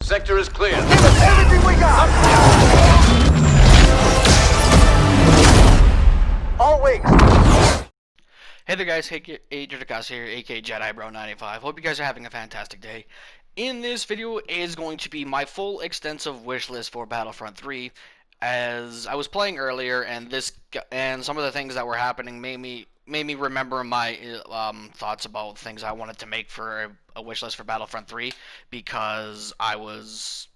sector is clear. Give us everything we got! All wings! Hey there guys, Agent here, aka JediBro95. Hope you guys are having a fantastic day. In this video is going to be my full extensive wish list for Battlefront 3. As I was playing earlier, and some of the things that were happening made me remember my thoughts about things I wanted to make for a wish list for Battlefront 3, because I was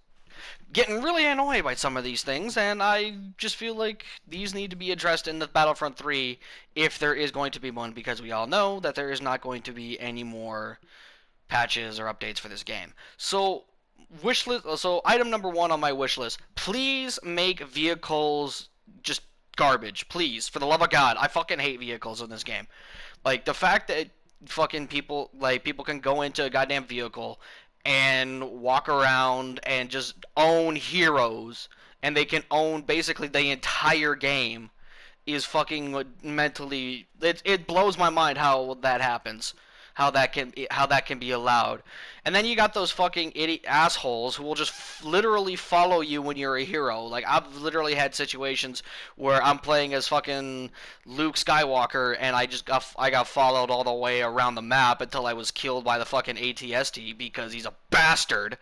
getting really annoyed by some of these things, and I just feel like these need to be addressed in the Battlefront 3 if there is going to be one, because we all know that there is not going to be any more patches or updates for this game. So item number 1 on my wish list, please make vehicles just garbage, please, for the love of God. I fucking hate vehicles in this game. Like, the fact that fucking people can go into a goddamn vehicle and walk around and just own heroes, and they can own basically the entire game, is fucking mentally, it blows my mind how that happens, how that can be allowed. And then you got those fucking idiot assholes who will just literally follow you when you're a hero. Like, I've literally had situations where I'm playing as fucking Luke Skywalker, and I got followed all the way around the map until I was killed by the fucking ATST because he's a bastard.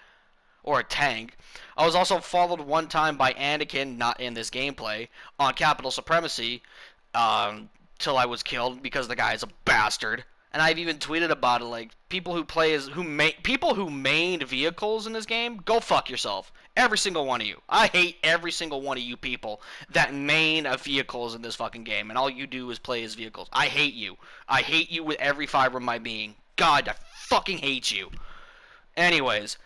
Or a tank. I was also followed one time by Anakin, not in this gameplay, on Capital Supremacy, till I was killed because the guy is a bastard. And I've even tweeted about it, like, people who mained vehicles in this game, go fuck yourself. Every single one of you. I hate every single one of you people that main vehicles in this fucking game, and all you do is play as vehicles. I hate you. I hate you with every fiber of my being. God, I fucking hate you. Anyways.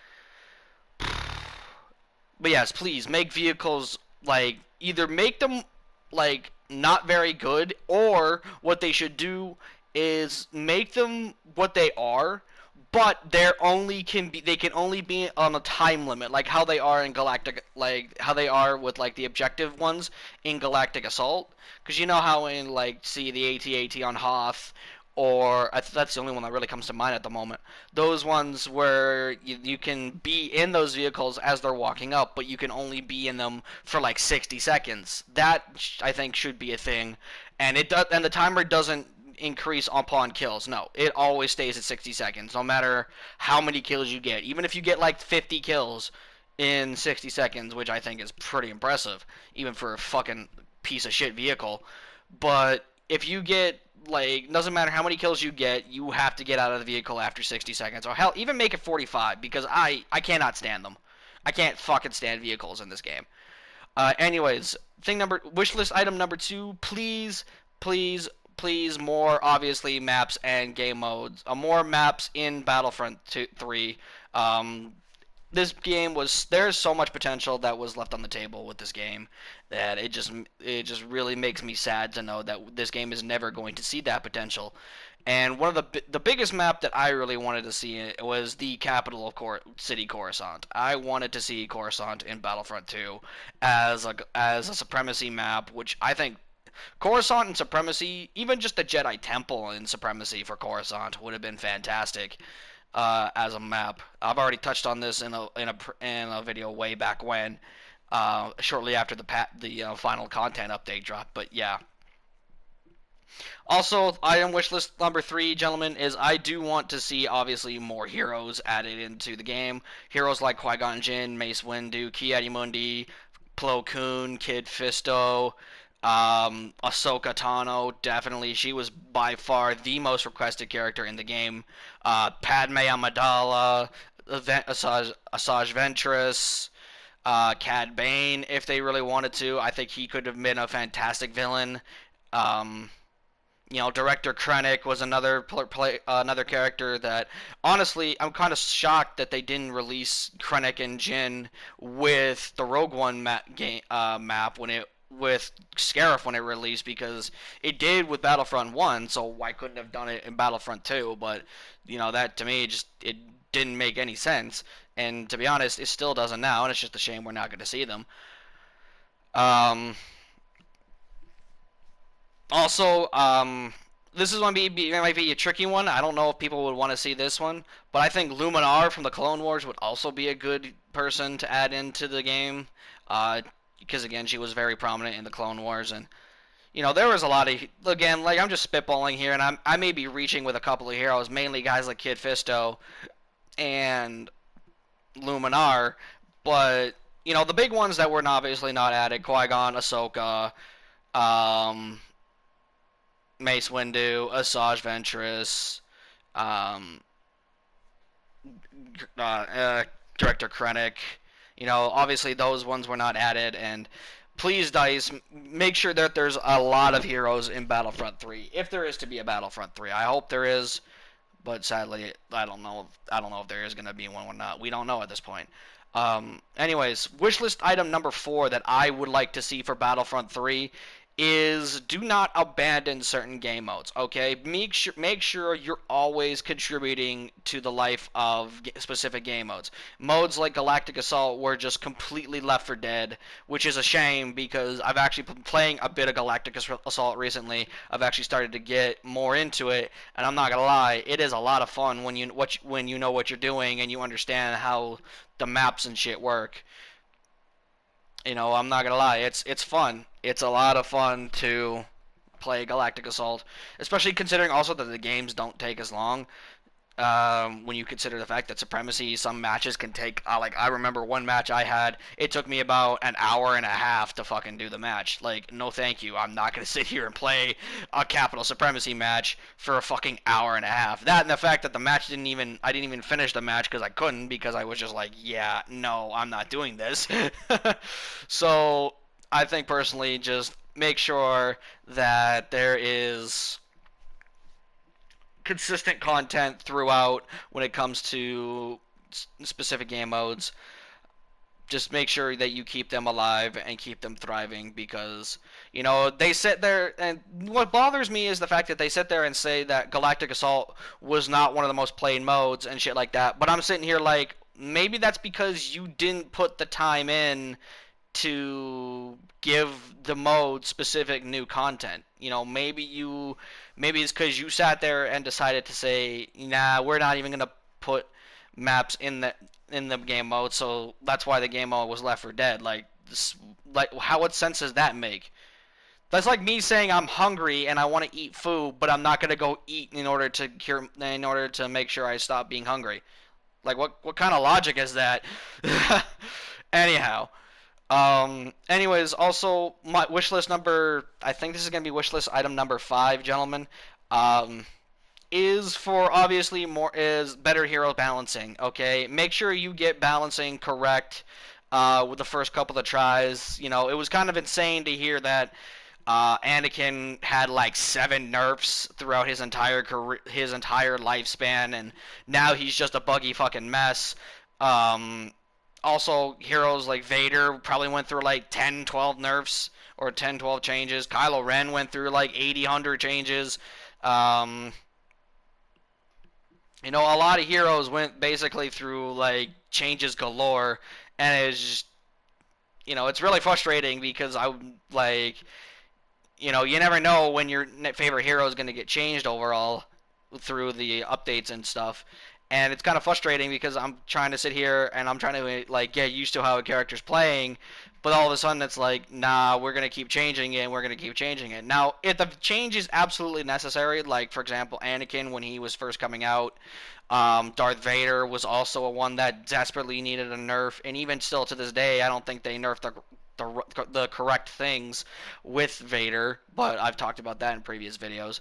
But yes, please, make vehicles, like, either make them, like, not very good, or what they should do is make them what they are, but they can only be on a time limit, like how they are in Galactic, like how they are with like the objective ones in Galactic Assault. Because you know how in like the AT-AT on Hoth, or that's the only one that really comes to mind at the moment. Those ones where you can be in those vehicles as they're walking up, but you can only be in them for like 60 seconds. That I think should be a thing, and the timer doesn't increase upon kills. No, it always stays at 60 seconds, no matter how many kills you get. Even if you get like 50 kills in 60 seconds, which I think is pretty impressive, even for a fucking piece of shit vehicle. But if you get, like, doesn't matter how many kills you get, you have to get out of the vehicle after 60 seconds. Or hell, even make it 45, because I cannot stand them. I can't fucking stand vehicles in this game. Anyways, wishlist item number 2, please, more, obviously, maps and game modes. More maps in Battlefront 3. This game there's so much potential that was left on the table with this game that it just really makes me sad to know that this game is never going to see that potential. And one of the biggest map that I really wanted to see was the capital of city Coruscant. I wanted to see Coruscant in Battlefront 2 as a supremacy map, which I think Coruscant and Supremacy, even just the Jedi Temple in Supremacy for Coruscant would have been fantastic as a map. I've already touched on this in a video way back when, shortly after the final content update dropped. But yeah. Also, item wish list number 3, gentlemen, is I do want to see, obviously, more heroes added into the game. Heroes like Qui-Gon Jinn, Mace Windu, Ki-Adi-Mundi, Plo Koon, Kid Fisto, Ahsoka Tano, definitely. She was by far the most requested character in the game. Padme Amidala, Asajj Ventress, Cad Bane, if they really wanted to. I think he could have been a fantastic villain. Director Krennic was another character that, honestly, I'm kind of shocked that they didn't release Krennic and Jyn with the Rogue One map with Scarif when it released, because it did with Battlefront 1, so why couldn't have done it in Battlefront 2? But, that to me, it didn't make any sense, and to be honest, it still doesn't now, and it's just a shame we're not going to see them. Also, this is might be a tricky one. I don't know if people would want to see this one, but I think Luminar from the Clone Wars would also be a good person to add into the game, because again, she was very prominent in the Clone Wars, and there was a lot of, again, like, I'm just spitballing here, and I may be reaching with a couple of heroes, mainly guys like Kid Fisto and Luminar, but the big ones that were obviously not added: Qui-Gon, Ahsoka, um, Mace Windu, Asajj Ventress, um, Director Krennic. Obviously those ones were not added, and please, DICE, make sure that there's a lot of heroes in Battlefront 3, if there is to be a Battlefront 3. I hope there is, but sadly, I don't know. I don't know if there is going to be one or not. We don't know at this point. Anyways, wishlist item number 4 that I would like to see for Battlefront 3 is do not abandon certain game modes. Okay, make sure you're always contributing to the life of specific game modes. Modes like Galactic Assault were just completely left for dead, which is a shame because I've actually been playing a bit of Galactic Assault recently. I've actually started to get more into it, and I'm not gonna lie, it is a lot of fun when you know what you're doing and you understand how the maps and shit work. I'm not gonna lie, it's fun. It's a lot of fun to play Galactic Assault, especially considering also that the games don't take as long. When you consider the fact that Supremacy, some matches can take, like, I remember one match I had, it took me about an hour and a half to fucking do the match. Like, no thank you, I'm not gonna sit here and play a Capital Supremacy match for a fucking hour and a half. That and the fact that the match I didn't even finish the match because I couldn't, because I was just like, yeah, no, I'm not doing this. So, I think personally, just make sure that there is consistent content throughout when it comes to specific game modes. Just make sure that you keep them alive and keep them thriving, because they sit there, and what bothers me is the fact that they sit there and say that Galactic Assault was not one of the most played modes and shit like that, but I'm sitting here like, maybe that's because you didn't put the time in to give the mode specific new content. Maybe it's because you sat there and decided to say, nah, we're not even gonna put maps in the game mode, so that's why the game mode was left for dead. Like, what sense does that make? That's like me saying I'm hungry and I want to eat food, but I'm not gonna go eat in order to make sure I stop being hungry. Like, what kind of logic is that? Anyhow. Anyways, also, my wishlist number, I think this is going to be wishlist item number 5, gentlemen, is for, obviously, is better hero balancing, okay? Make sure you get balancing correct, with the first couple of tries. It was kind of insane to hear that, Anakin had like 7 nerfs throughout his entire career, his entire lifespan, and now he's just a buggy fucking mess. Also, heroes like Vader probably went through like 10, 12 nerfs, or 10, 12 changes. Kylo Ren went through like 80, 100 changes. A lot of heroes went basically through like changes galore, and it's just, it's really frustrating because you never know when your favorite hero is going to get changed overall through the updates and stuff. And it's kind of frustrating because I'm trying to sit here and I'm trying to like get used to how a character's playing, but all of a sudden it's like, nah, we're gonna keep changing it and we're gonna keep changing it. Now, if the change is absolutely necessary, like for example Anakin when he was first coming out, Darth Vader was also a one that desperately needed a nerf, and even still to this day, I don't think they nerfed the correct things with Vader, but I've talked about that in previous videos.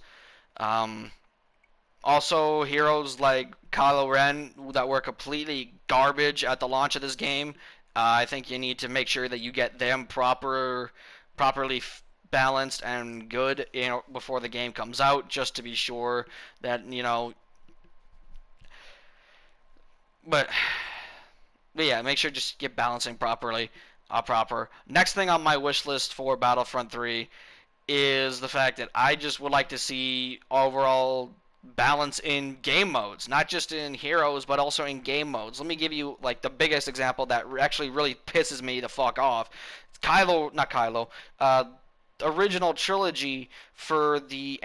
Also, heroes like Kylo Ren that were completely garbage at the launch of this game, I think you need to make sure that you get them properly balanced and good before the game comes out, just to be sure that, but yeah, make sure just get balancing properly. Next thing on my wish list for Battlefront 3 is the fact that I just would like to see overall balance in game modes, not just in heroes, but also in game modes. Let me give you like the biggest example that actually really pisses me the fuck off. It's original trilogy for the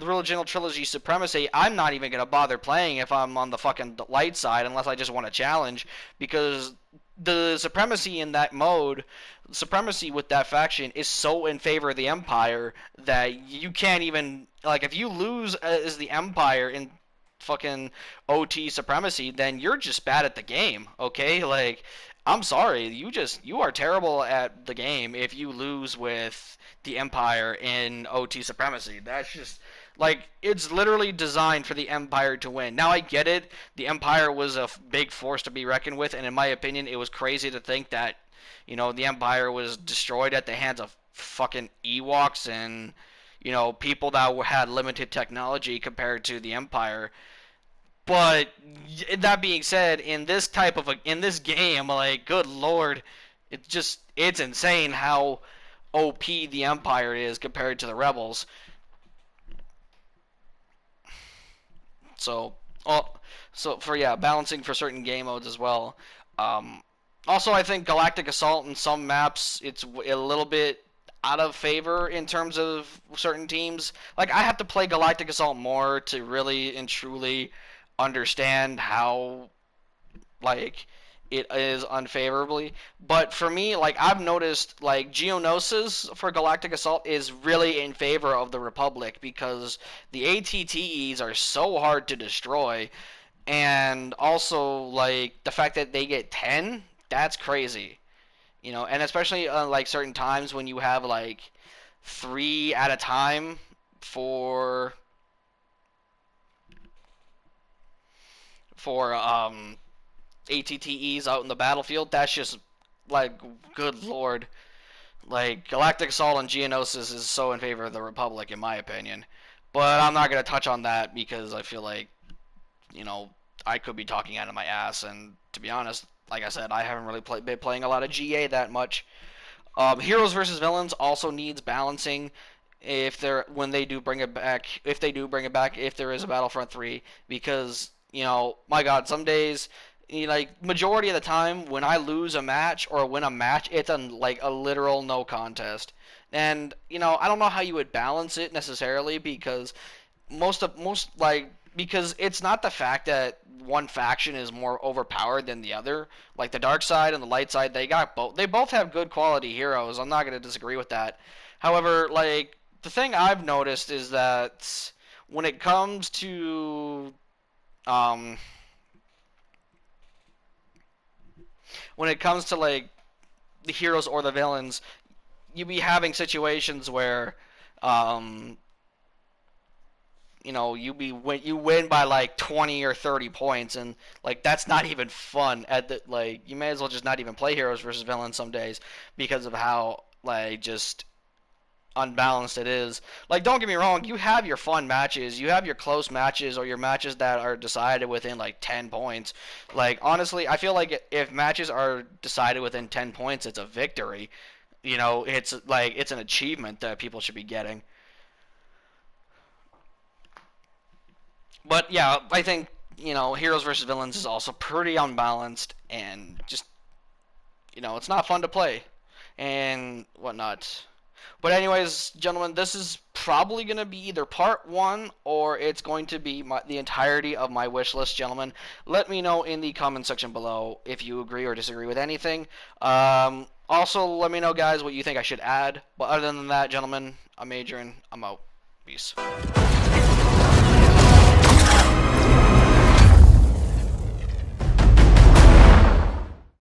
original trilogy Supremacy, I'm not even gonna bother playing if I'm on the fucking light side unless I just want a challenge, because the supremacy in that mode, supremacy with that faction is so in favor of the Empire that you can't even, like, if you lose as the Empire in fucking OT supremacy, then you're just bad at the game, okay? Like, I'm sorry, you are terrible at the game if you lose with the Empire in OT supremacy. That's just like, it's literally designed for the Empire to win. Now I get it. The Empire was a big force to be reckoned with, and in my opinion, it was crazy to think that, the Empire was destroyed at the hands of fucking Ewoks and, people that had limited technology compared to the Empire. But that being said, in this game, like, good lord, it's insane how OP the Empire is compared to the Rebels. So, balancing for certain game modes as well. Also, I think Galactic Assault in some maps, it's a little bit out of favor in terms of certain teams. Like, I have to play Galactic Assault more to really and truly understand how, like, it is unfavorably. But for me, like, I've noticed, like, Geonosis for Galactic Assault is really in favor of the Republic because the ATTEs are so hard to destroy, and also, like, the fact that they get 10, that's crazy. And especially like certain times when you have like 3 at a time for ATTEs out in the battlefield, that's just like, good lord. Like, Galactic Assault and Geonosis is so in favor of the Republic in my opinion. But I'm not gonna touch on that because I feel like, I could be talking out of my ass, and to be honest, like I said, I haven't really been playing a lot of GA that much. Heroes versus villains also needs balancing if they do bring it back, if there is a Battlefront 3, because, my god, some days, like, majority of the time when I lose a match or win a match, it's like a literal no contest. And, I don't know how you would balance it necessarily, because because it's not the fact that one faction is more overpowered than the other. Like, the dark side and the light side, they both have good quality heroes. I'm not going to disagree with that. However, like, the thing I've noticed is that when it comes to like the heroes or the villains, you be having situations where you win by like 20 or 30 points, and like, that's not even fun. You may as well just not even play heroes versus villains some days because of how, like, just unbalanced it is. Like, don't get me wrong, you have your fun matches, you have your close matches, or your matches that are decided within like 10 points. Like, honestly, I feel like if matches are decided within 10 points, it's a victory. It's like, it's an achievement that people should be getting. But yeah, I think, heroes versus villains is also pretty unbalanced, and just, it's not fun to play and whatnot. But anyways, gentlemen, this is probably going to be either part 1 or it's going to be the entirety of my wish list, gentlemen. Let me know in the comment section below if you agree or disagree with anything. Also, let me know, guys, what you think I should add. But other than that, gentlemen, I'm Adrian. I'm out. Peace.